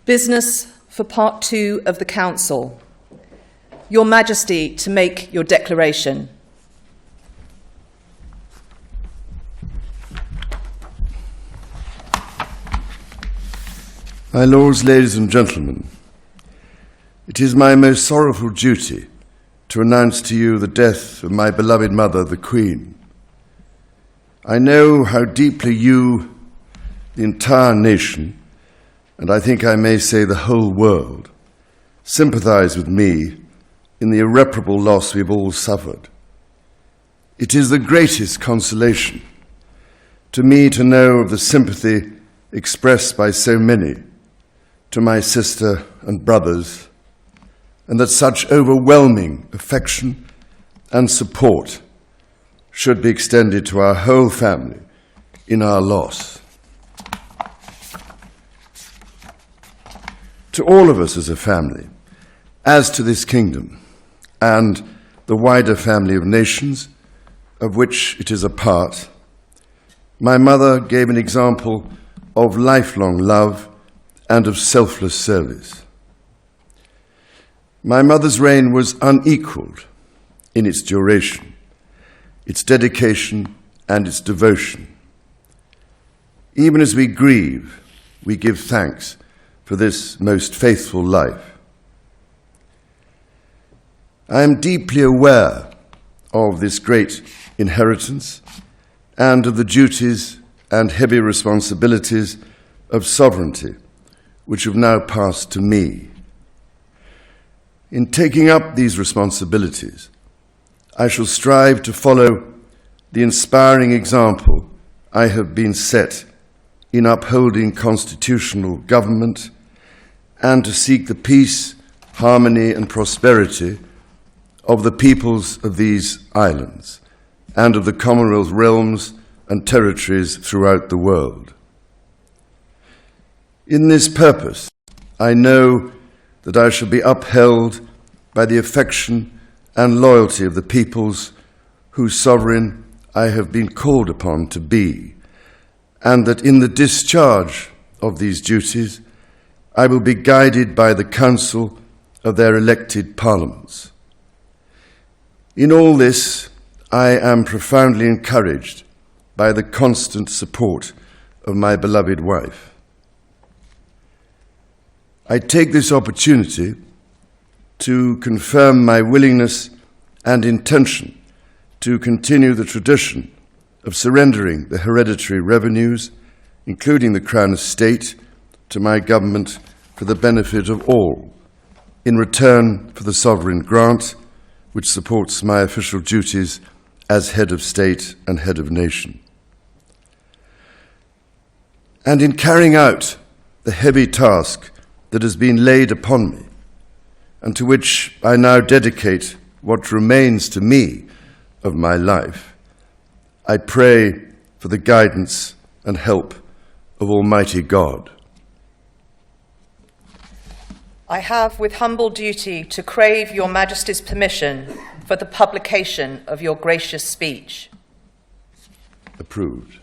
Business for Part 2 of the Council. Your Majesty, to make your declaration. My lords, ladies and gentlemen, it is my most sorrowful duty to announce to you the death of my beloved mother, the Queen. I know how deeply you, the entire nation, and I think I may say the whole world, sympathize with me in the irreparable loss we've all suffered. It is the greatest consolation to me to know of the sympathy expressed by so many to my sister and brothers, and that such overwhelming affection and support should be extended to our whole family in our loss. To all of us as a family, as to this kingdom and the wider family of nations of which it is a part, my mother gave an example of lifelong love and of selfless service. My mother's reign was unequaled in its duration, its dedication and its devotion. Even as we grieve, we give thanks for this most faithful life. I am deeply aware of this great inheritance and of the duties and heavy responsibilities of sovereignty which have now passed to me. In taking up these responsibilities, I shall strive to follow the inspiring example I have been set in upholding constitutional government and to seek the peace, harmony and prosperity of the peoples of these islands and of the Commonwealth realms and territories throughout the world. In this purpose, I know that I shall be upheld by the affection and loyalty of the peoples whose sovereign I have been called upon to be, and that in the discharge of these duties, I will be guided by the counsel of their elected parliaments. In all this, I am profoundly encouraged by the constant support of my beloved wife. I take this opportunity to confirm my willingness and intention to continue the tradition of surrendering the hereditary revenues, including the Crown Estate, to my government for the benefit of all, in return for the sovereign grant which supports my official duties as head of state and head of nation. And in carrying out the heavy task that has been laid upon me, and to which I now dedicate what remains to me of my life, I pray for the guidance and help of Almighty God. I have with humble duty to crave your Majesty's permission for the publication of your gracious speech. Approved.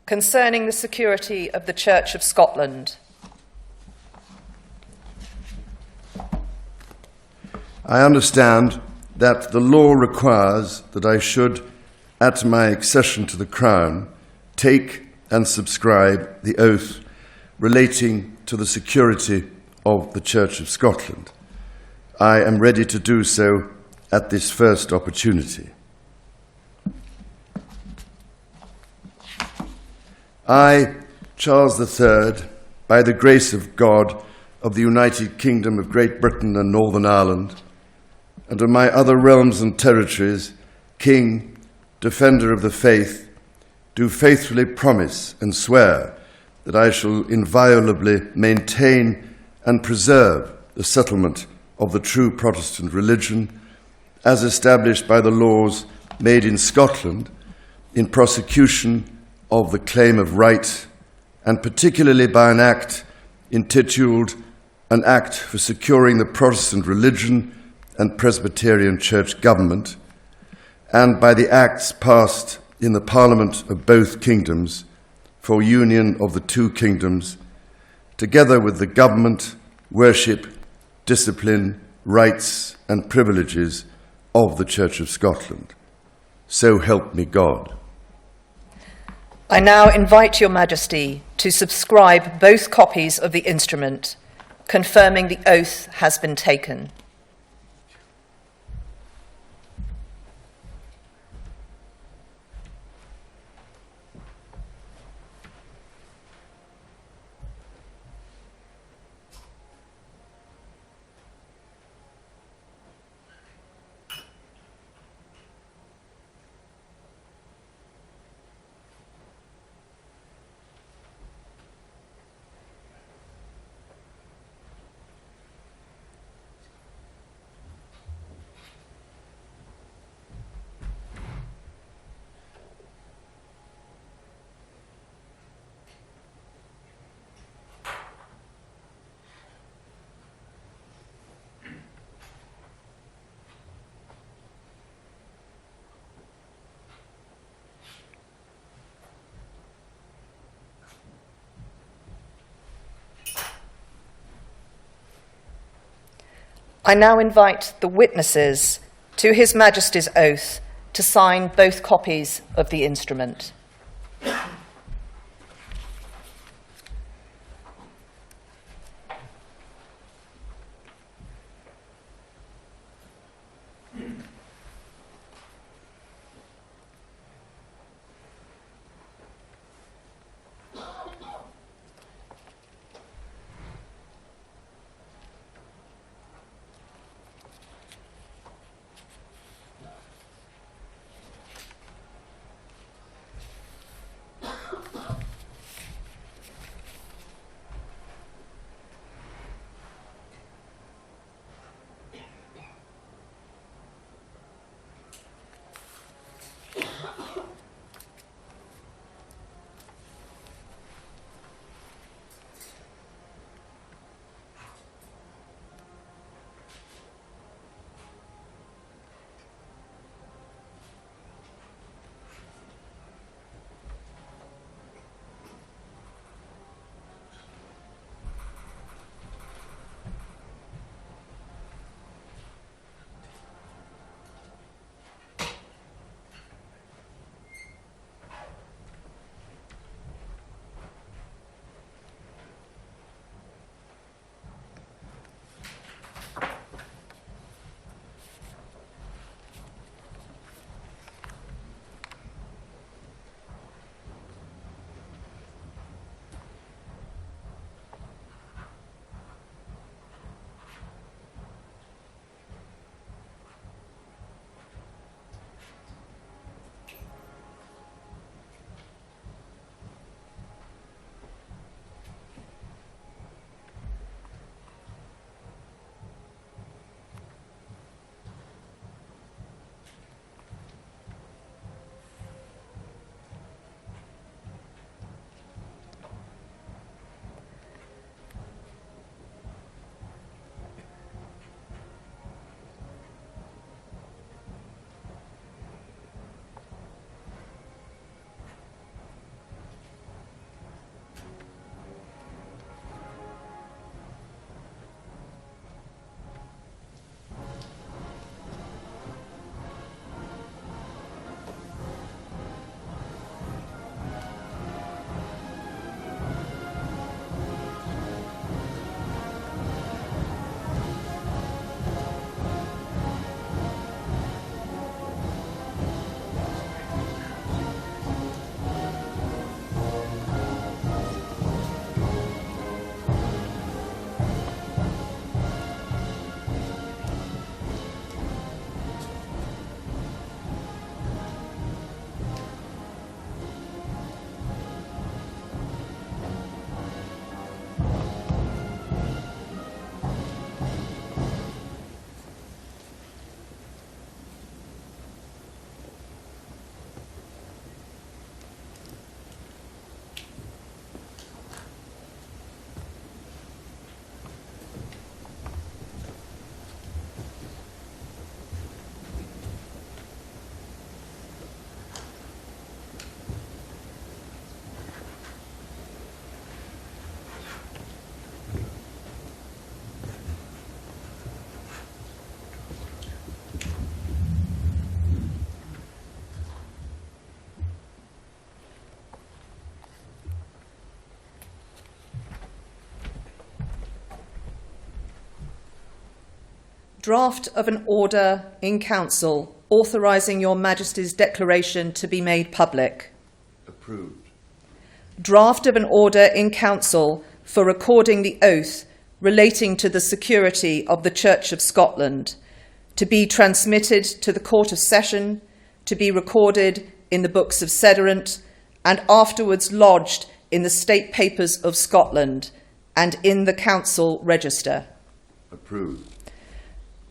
Concerning the security of the Church of Scotland. I understand that the law requires that I should, at my accession to the Crown, take and subscribe the oath relating to the security of the Church of Scotland. I am ready to do so at this first opportunity. I, Charles III, by the grace of God of the United Kingdom of Great Britain and Northern Ireland, and of my other realms and territories, King, Defender of the Faith, do faithfully promise and swear that I shall inviolably maintain and preserve the settlement of the true Protestant religion as established by the laws made in Scotland in prosecution of the claim of right, and particularly by an act intituled An Act for Securing the Protestant Religion and Presbyterian Church Government, and by the acts passed in the Parliament of both kingdoms for union of the two kingdoms, together with the government, worship, discipline, rights and privileges of the Church of Scotland. So help me God. I now invite Your Majesty to subscribe both copies of the instrument, confirming the oath has been taken. I now invite the witnesses to His Majesty's oath to sign both copies of the instrument. Draft of an order in Council authorising Your Majesty's declaration to be made public. Approved. Draft of an order in Council for recording the oath relating to the security of the Church of Scotland, to be transmitted to the Court of Session, to be recorded in the Books of Sederant, and afterwards lodged in the State Papers of Scotland and in the Council Register. Approved.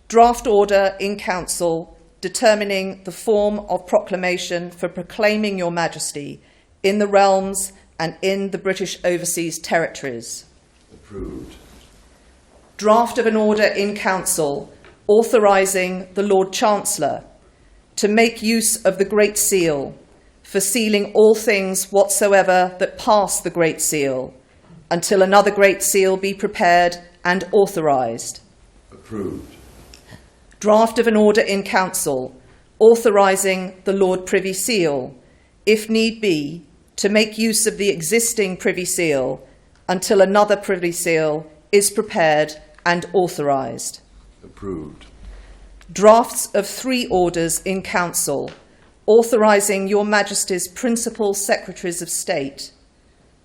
Draft order in Council determining the form of proclamation for proclaiming Your Majesty in the realms and in the British Overseas Territories. Approved. Draft of an order in Council authorising the Lord Chancellor to make use of the Great Seal for sealing all things whatsoever that pass the Great Seal, until another Great Seal be prepared and authorised. Approved. Draft of an order in Council authorising the Lord Privy Seal, if need be, to make use of the existing Privy Seal until another Privy Seal is prepared and authorised. Approved. Drafts of 3 orders in Council authorising Your Majesty's principal Secretaries of State,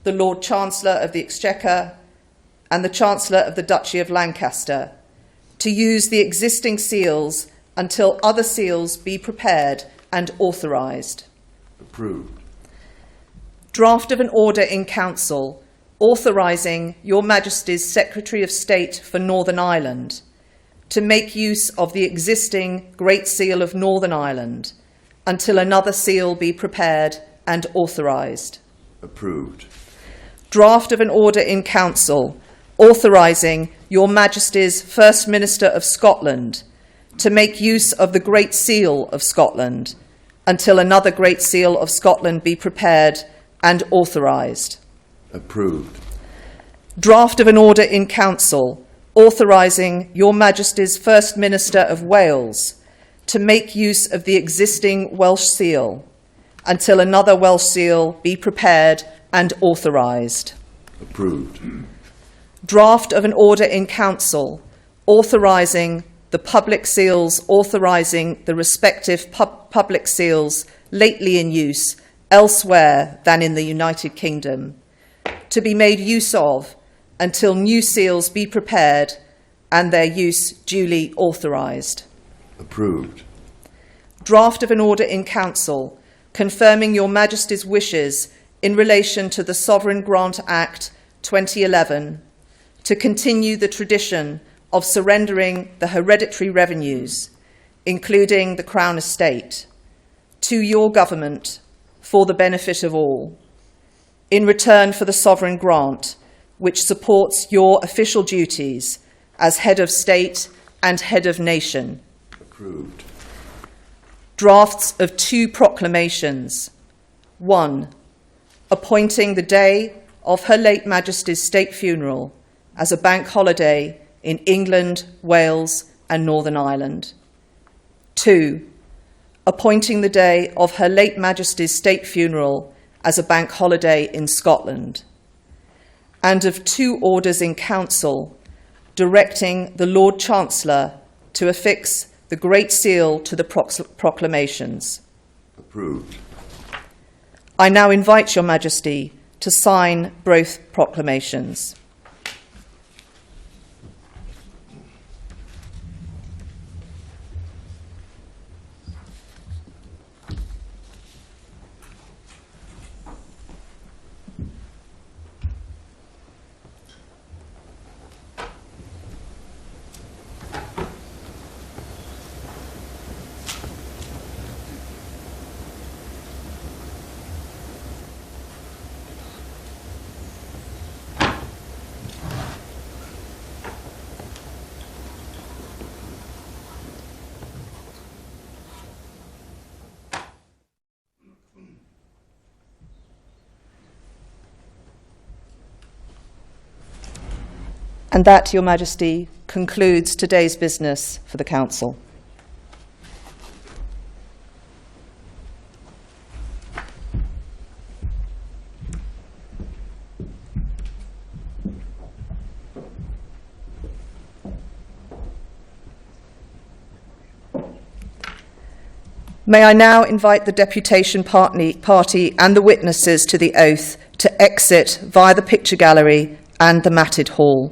the Lord Chancellor of the Exchequer and the Chancellor of the Duchy of Lancaster, to use the existing seals until other seals be prepared and authorised. Approved. Draft of an order in Council authorising Your Majesty's Secretary of State for Northern Ireland to make use of the existing Great Seal of Northern Ireland until another seal be prepared and authorised. Approved. Draft of an order in Council authorising Your Majesty's First Minister of Scotland to make use of the Great Seal of Scotland until another Great Seal of Scotland be prepared and authorised. Approved. Draft of an order in Council authorising Your Majesty's First Minister of Wales to make use of the existing Welsh Seal until another Welsh Seal be prepared and authorised. Approved. Draft of an order in Council authorising the public seals authorising the respective public seals lately in use elsewhere than in the United Kingdom to be made use of until new seals be prepared and their use duly authorised. Approved. Draft of an order in Council confirming Your Majesty's wishes in relation to the Sovereign Grant Act 2011 to continue the tradition of surrendering the hereditary revenues, including the Crown Estate, to your government for the benefit of all, in return for the sovereign grant, which supports your official duties as head of state and head of nation. Approved. Drafts of 2 proclamations. 1. Appointing the day of Her late Majesty's state funeral as a bank holiday in England, Wales and Northern Ireland. 2. Appointing the day of Her late Majesty's state funeral as a bank holiday in Scotland. And of 2 orders in Council directing the Lord Chancellor to affix the Great Seal to the proclamations. Approved. I now invite Your Majesty to sign both proclamations. And that, Your Majesty, concludes today's business for the Council. May I now invite the deputation party and the witnesses to the oath to exit via the picture gallery and the matted hall.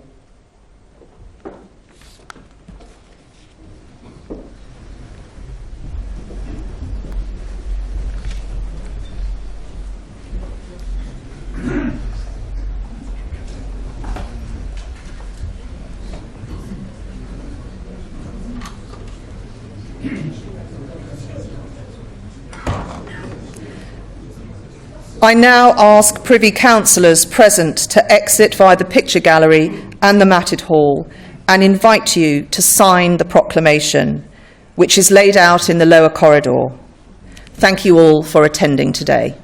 I now ask Privy Councillors present to exit via the picture gallery and the matted hall and invite you to sign the proclamation, which is laid out in the lower corridor. Thank you all for attending today.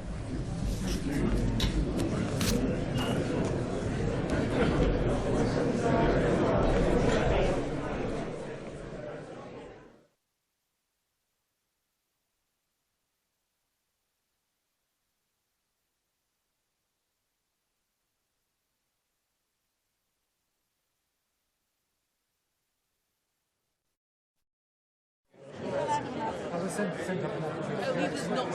Oh, he was not